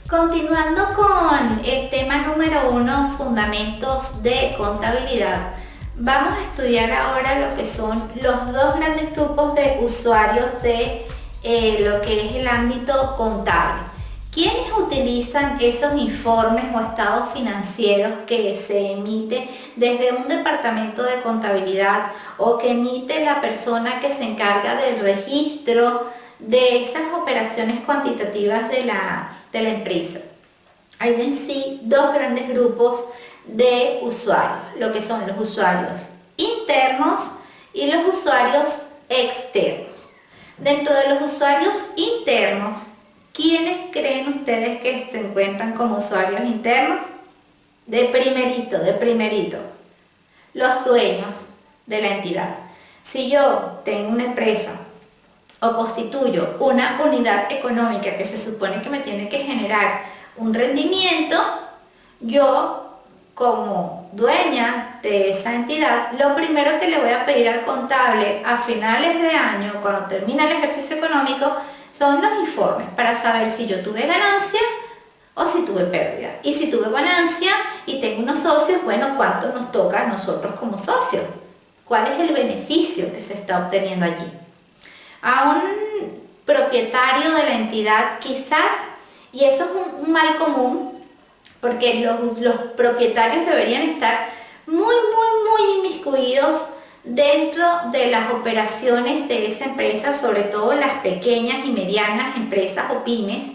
Continuando con el tema número 1, fundamentos de contabilidad, vamos a estudiar ahora lo que son los dos grandes grupos de usuarios de lo que es el ámbito contable. ¿Quiénes utilizan esos informes o estados financieros que se emiten desde un departamento de contabilidad o que emite la persona que se encarga del registro de esas operaciones cuantitativas de la empresa? Hay en sí dos grandes grupos de usuarios, lo que son los usuarios internos y los usuarios externos. Dentro de los usuarios internos, ¿quiénes creen ustedes que se encuentran como usuarios internos? De primerito, los dueños de la entidad. Si yo tengo una empresa o constituyo una unidad económica que se supone que me tiene que generar un rendimiento, yo como dueña de esa entidad, lo primero que le voy a pedir al contable a finales de año, cuando termina el ejercicio económico, son los informes para saber si yo tuve ganancia o si tuve pérdida. Y si tuve ganancia y tengo unos socios, bueno, ¿cuánto nos toca a nosotros como socios? ¿Cuál es el beneficio que se está obteniendo allí? A un propietario de la entidad quizás, y eso es un mal común, porque los propietarios deberían estar muy inmiscuidos dentro de las operaciones de esa empresa, sobre todo las pequeñas y medianas empresas o pymes,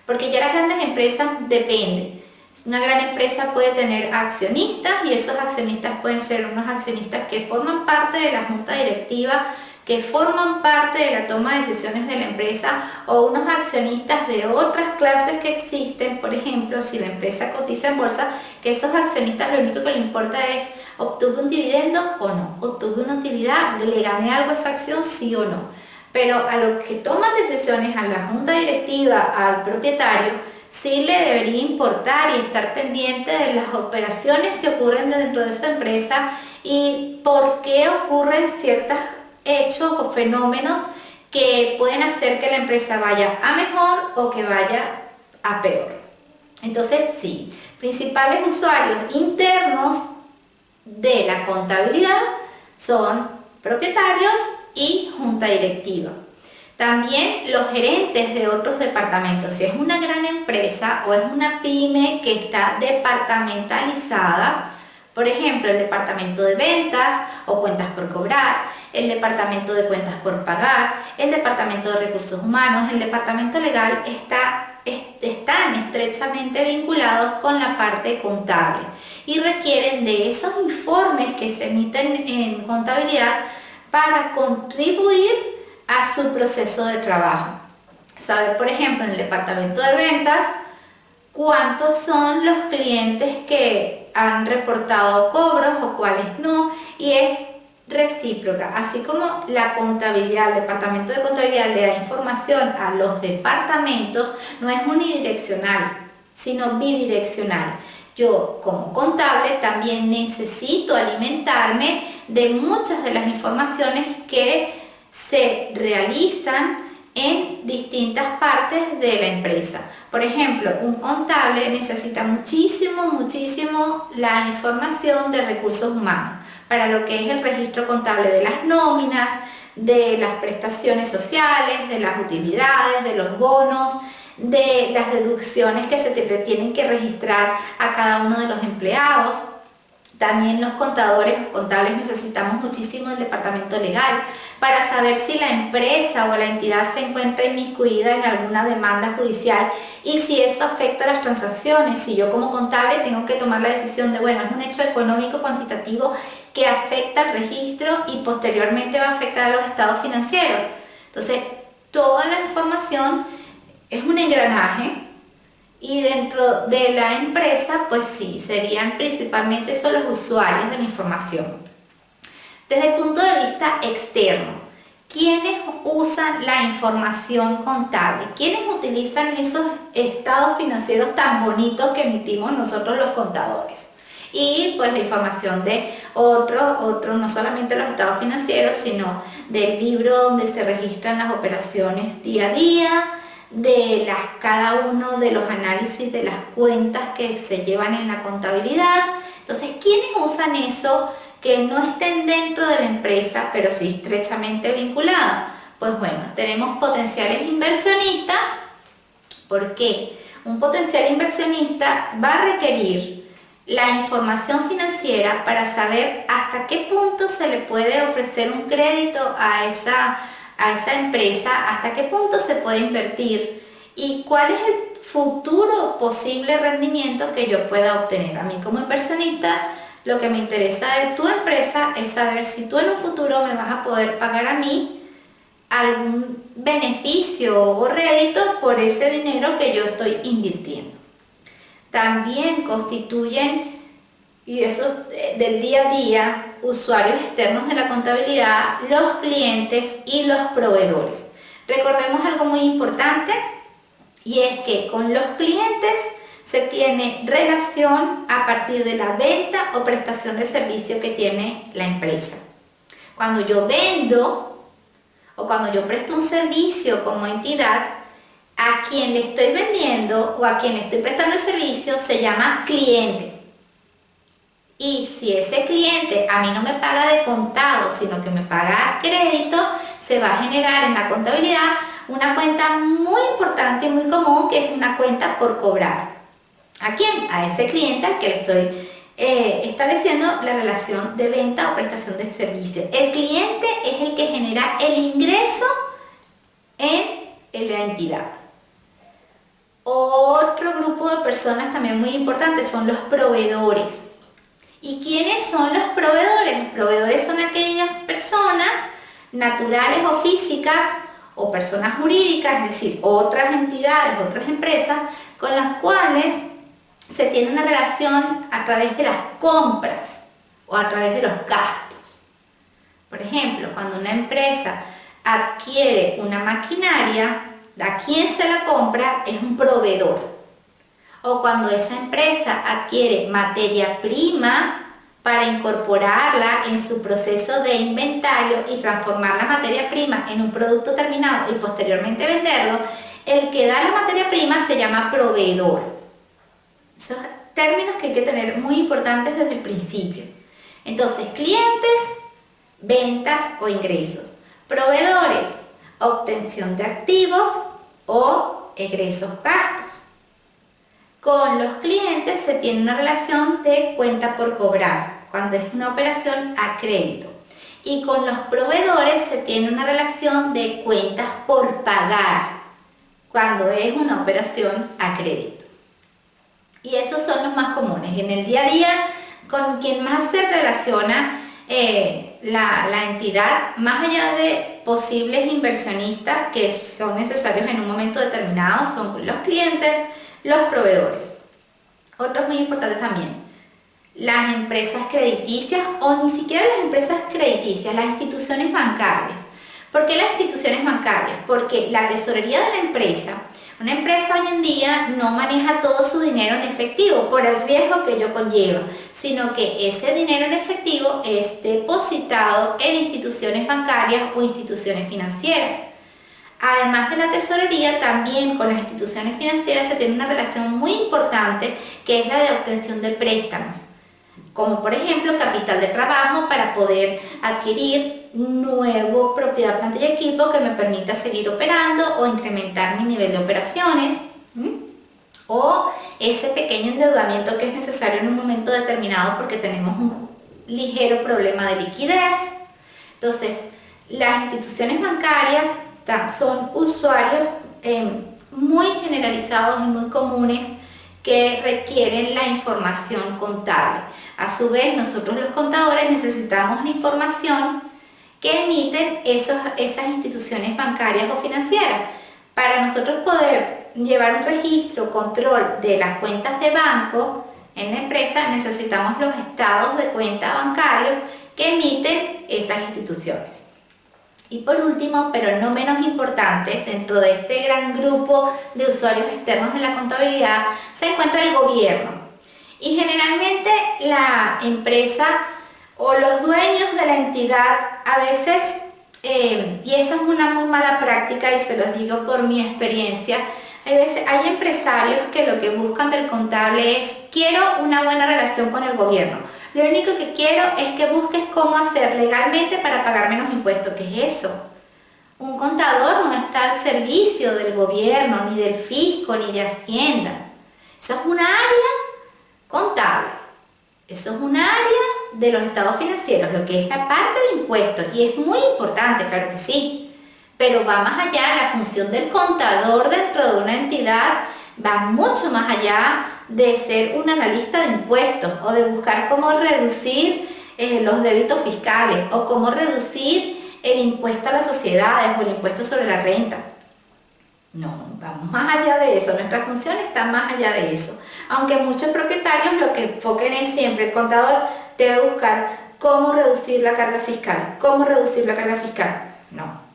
porque ya las grandes empresas dependen. Una gran empresa puede tener accionistas y esos accionistas pueden ser unos accionistas que forman parte de la junta directiva, que forman parte de la toma de decisiones de la empresa, o unos accionistas de otras clases que existen. Por ejemplo, si la empresa cotiza en bolsa, que esos accionistas lo único que les importa es: ¿obtuve un dividendo o no? ¿Obtuve una utilidad? ¿Le gané algo a esa acción, sí o no? Pero a los que toman decisiones, a la junta directiva, al propietario, sí le debería importar y estar pendiente de las operaciones que ocurren dentro de esa empresa y por qué ocurren ciertos hechos o fenómenos que pueden hacer que la empresa vaya a mejor o que vaya a peor. Entonces, sí, principales usuarios internos de la contabilidad son propietarios y junta directiva. También los gerentes de otros departamentos. Si es una gran empresa o es una pyme que está departamentalizada, por ejemplo, el departamento de ventas o cuentas por cobrar, el departamento de cuentas por pagar, el departamento de recursos humanos, el departamento legal, están estrechamente vinculados con la parte contable y requieren de esos informes que se emiten en contabilidad para contribuir a su proceso de trabajo. Saber, por ejemplo, en el departamento de ventas, cuántos son los clientes que han reportado cobros o cuáles no, y es recíproca. Así como la contabilidad, el departamento de contabilidad le da información a los departamentos, no es unidireccional, sino bidireccional. Yo como contable también necesito alimentarme de muchas de las informaciones que se realizan en distintas partes de la empresa. Por ejemplo, un contable necesita muchísimo la información de recursos humanos para lo que es el registro contable de las nóminas, de las prestaciones sociales, de las utilidades, de los bonos, de las deducciones que se tienen que registrar a cada uno de los empleados. También los contadores o contables necesitamos muchísimo el departamento legal para saber si la empresa o la entidad se encuentra inmiscuida en alguna demanda judicial y si eso afecta a las transacciones. Si yo como contable tengo que tomar la decisión de, bueno, es un hecho económico cuantitativo que afecta al registro y posteriormente va a afectar a los estados financieros. Entonces, toda la información es un engranaje. Y dentro de la empresa, pues sí, serían principalmente son los usuarios de la información. Desde el punto de vista externo, ¿quiénes usan la información contable? ¿Quiénes utilizan esos estados financieros tan bonitos que emitimos nosotros los contadores? Y pues la información de otro, no solamente los estados financieros, sino del libro donde se registran las operaciones día a día, cada uno de los análisis de las cuentas que se llevan en la contabilidad. Entonces, ¿quiénes usan eso que no estén dentro de la empresa, pero sí estrechamente vinculados? Pues bueno, tenemos potenciales inversionistas. ¿Por qué? Un potencial inversionista va a requerir la información financiera para saber hasta qué punto se le puede ofrecer un crédito a esa empresa, hasta qué punto se puede invertir y cuál es el futuro posible rendimiento que yo pueda obtener. A mí como inversionista, lo que me interesa de tu empresa es saber si tú en un futuro me vas a poder pagar a mí algún beneficio o rédito por ese dinero que yo estoy invirtiendo. También constituyen, y eso del día a día, usuarios externos de la contabilidad, los clientes y los proveedores. Recordemos algo muy importante, y es que con los clientes se tiene relación a partir de la venta o prestación de servicio que tiene la empresa. Cuando yo vendo o cuando yo presto un servicio como entidad, a quien le estoy vendiendo o a quien le estoy prestando el servicio se llama cliente. Y si ese cliente a mí no me paga de contado, sino que me paga a crédito, se va a generar en la contabilidad una cuenta muy importante y muy común, que es una cuenta por cobrar. ¿A quién? A ese cliente al que le estoy estableciendo la relación de venta o prestación de servicio. El cliente es el que genera el ingreso en la entidad. Otro grupo de personas también muy importante son los proveedores. ¿Y quiénes son los proveedores? Los proveedores son aquellas personas naturales o físicas o personas jurídicas, es decir, otras entidades, otras empresas con las cuales se tiene una relación a través de las compras o a través de los gastos. Por ejemplo, cuando una empresa adquiere una maquinaria, a quien se la compra es un proveedor. O cuando esa empresa adquiere materia prima para incorporarla en su proceso de inventario y transformar la materia prima en un producto terminado y posteriormente venderlo, el que da la materia prima se llama proveedor. Esos términos que hay que tener muy importantes desde el principio. Entonces, clientes, ventas o ingresos. Proveedores, obtención de activos o egresos gastos. Con los clientes se tiene una relación de cuenta por cobrar, cuando es una operación a crédito. Y con los proveedores se tiene una relación de cuentas por pagar, cuando es una operación a crédito. Y esos son los más comunes. En el día a día, con quien más se relaciona la entidad, más allá de posibles inversionistas que son necesarios en un momento determinado, son los clientes, los proveedores. Otros muy importantes también, las empresas crediticias o ni siquiera las empresas crediticias, las instituciones bancarias. ¿Por qué las instituciones bancarias? Porque la tesorería de la empresa, una empresa hoy en día no maneja todo su dinero en efectivo por el riesgo que ello conlleva, sino que ese dinero en efectivo es depositado en instituciones bancarias o instituciones financieras. Además de la tesorería, también con las instituciones financieras se tiene una relación muy importante, que es la de obtención de préstamos, como por ejemplo capital de trabajo para poder adquirir nuevo propiedad, planta y equipo que me permita seguir operando o incrementar mi nivel de operaciones, o ese pequeño endeudamiento que es necesario en un momento determinado porque tenemos un ligero problema de liquidez. Entonces, las instituciones bancarias son usuarios muy generalizados y muy comunes que requieren la información contable. A su vez, nosotros los contadores necesitamos la información que emiten esas instituciones bancarias o financieras. Para nosotros poder llevar un registro, control de las cuentas de banco en la empresa, necesitamos los estados de cuenta bancarios que emiten esas instituciones. Y por último, pero no menos importante, dentro de este gran grupo de usuarios externos en la contabilidad, se encuentra el gobierno. Y generalmente la empresa o los dueños de la entidad a veces y esa es una muy mala práctica y se los digo por mi experiencia. Hay empresarios que lo que buscan del contable es: quiero una buena relación con el gobierno. Lo único que quiero es que busques cómo hacer legalmente para pagar menos impuestos. ¿Qué es eso? Un contador no está al servicio del gobierno, ni del fisco, ni de Hacienda. Eso es un área contable. Eso es un área de los estados financieros, lo que es la parte de impuestos. Y es muy importante, claro que sí. Pero va más allá, la función del contador dentro de una entidad va mucho más allá de ser un analista de impuestos o de buscar cómo reducir los débitos fiscales o cómo reducir el impuesto a las sociedades o el impuesto sobre la renta. No, vamos más allá de eso, nuestra función está más allá de eso. Aunque muchos propietarios lo que enfoquen es siempre: el contador debe buscar cómo reducir la carga fiscal, cómo reducir la carga fiscal. No.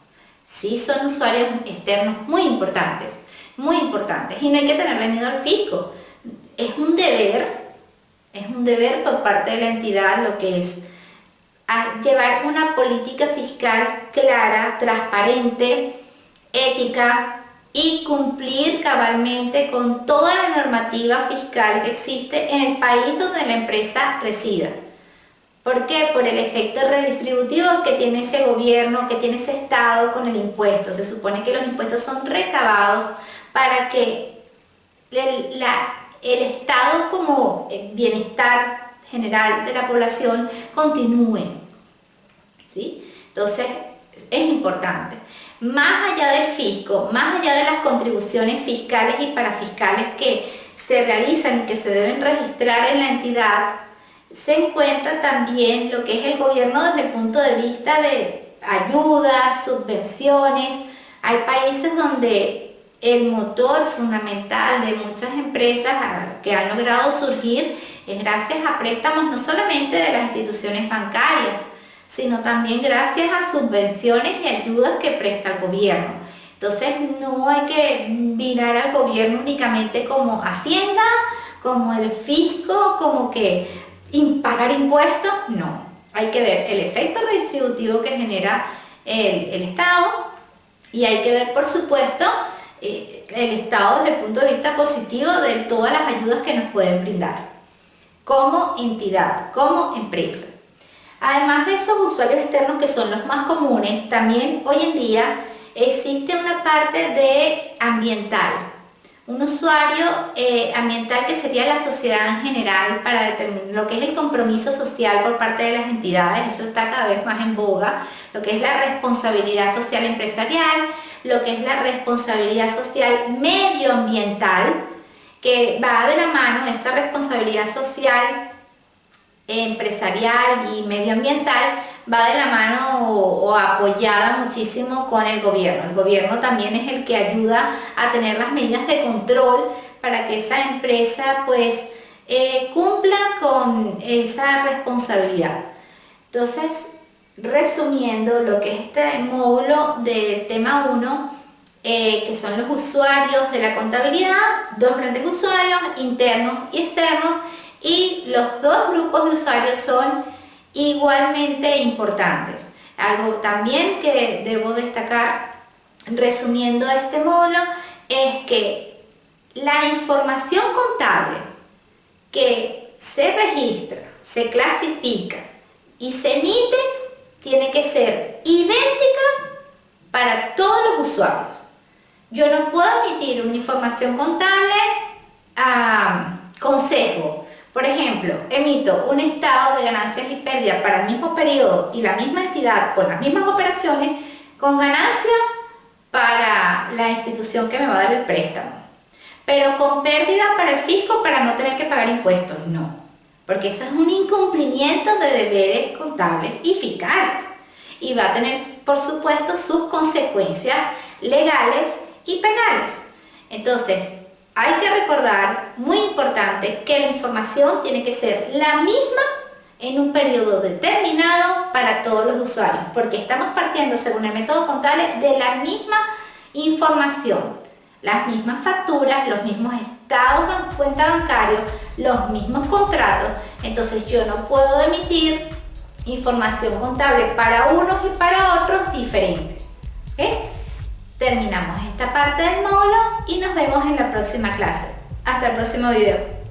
Sí, son usuarios externos muy importantes y no hay que tenerle miedo al fisco. Es un deber por parte de la entidad lo que es llevar una política fiscal clara, transparente, ética y cumplir cabalmente con toda la normativa fiscal que existe en el país donde la empresa resida. ¿Por qué? Por el efecto redistributivo que tiene ese gobierno, que tiene ese Estado con el impuesto. Se supone que los impuestos son recabados para que el Estado como bienestar general de la población continúe. ¿Sí? Entonces, es importante. Más allá del fisco, más allá de las contribuciones fiscales y parafiscales que se realizan y que se deben registrar en la entidad, se encuentra también lo que es el gobierno desde el punto de vista de ayudas, subvenciones. Hay países donde el motor fundamental de muchas empresas que han logrado surgir es gracias a préstamos no solamente de las instituciones bancarias, sino también gracias a subvenciones y ayudas que presta el gobierno. Entonces no hay que mirar al gobierno únicamente como Hacienda, como el fisco, como que pagar impuestos. No, hay que ver el efecto redistributivo que genera el Estado y hay que ver, por supuesto, el Estado desde el punto de vista positivo de todas las ayudas que nos pueden brindar como entidad, como empresa. Además de esos usuarios externos que son los más comunes, también hoy en día existe una parte de ambiental. Un usuario ambiental que sería la sociedad en general para determinar lo que es el compromiso social por parte de las entidades. Eso está cada vez más en boga. Lo que es la responsabilidad social empresarial, lo que es la responsabilidad social medioambiental, que va de la mano esa responsabilidad social empresarial y medioambiental, va de la mano o apoyada muchísimo con el gobierno. El gobierno también es el que ayuda a tener las medidas de control para que esa empresa pues cumpla con esa responsabilidad. Entonces, resumiendo lo que es este módulo del tema 1, que son los usuarios de la contabilidad, dos grandes usuarios, internos y externos, y los dos grupos de usuarios son igualmente importantes. Algo también que debo destacar resumiendo este módulo es que la información contable que se registra, se clasifica y se emite tiene que ser idéntica para todos los usuarios. Yo no puedo emitir una información contable a consejo. Por ejemplo, emito un estado de ganancias y pérdidas para el mismo periodo y la misma entidad con las mismas operaciones, con ganancia para la institución que me va a dar el préstamo, pero con pérdida para el fisco para no tener que pagar impuestos. No, porque eso es un incumplimiento de deberes contables y fiscales y va a tener, por supuesto, sus consecuencias legales y penales. Entonces, hay que recordar, muy importante, que la información tiene que ser la misma en un periodo determinado para todos los usuarios, porque estamos partiendo, según el método contable, de la misma información, las mismas facturas, los mismos estados de cuenta bancario, los mismos contratos. Entonces yo no puedo emitir información contable para unos y para otros diferente. ¿Ok? Terminamos esta parte del módulo y nos vemos en la próxima clase. Hasta el próximo video.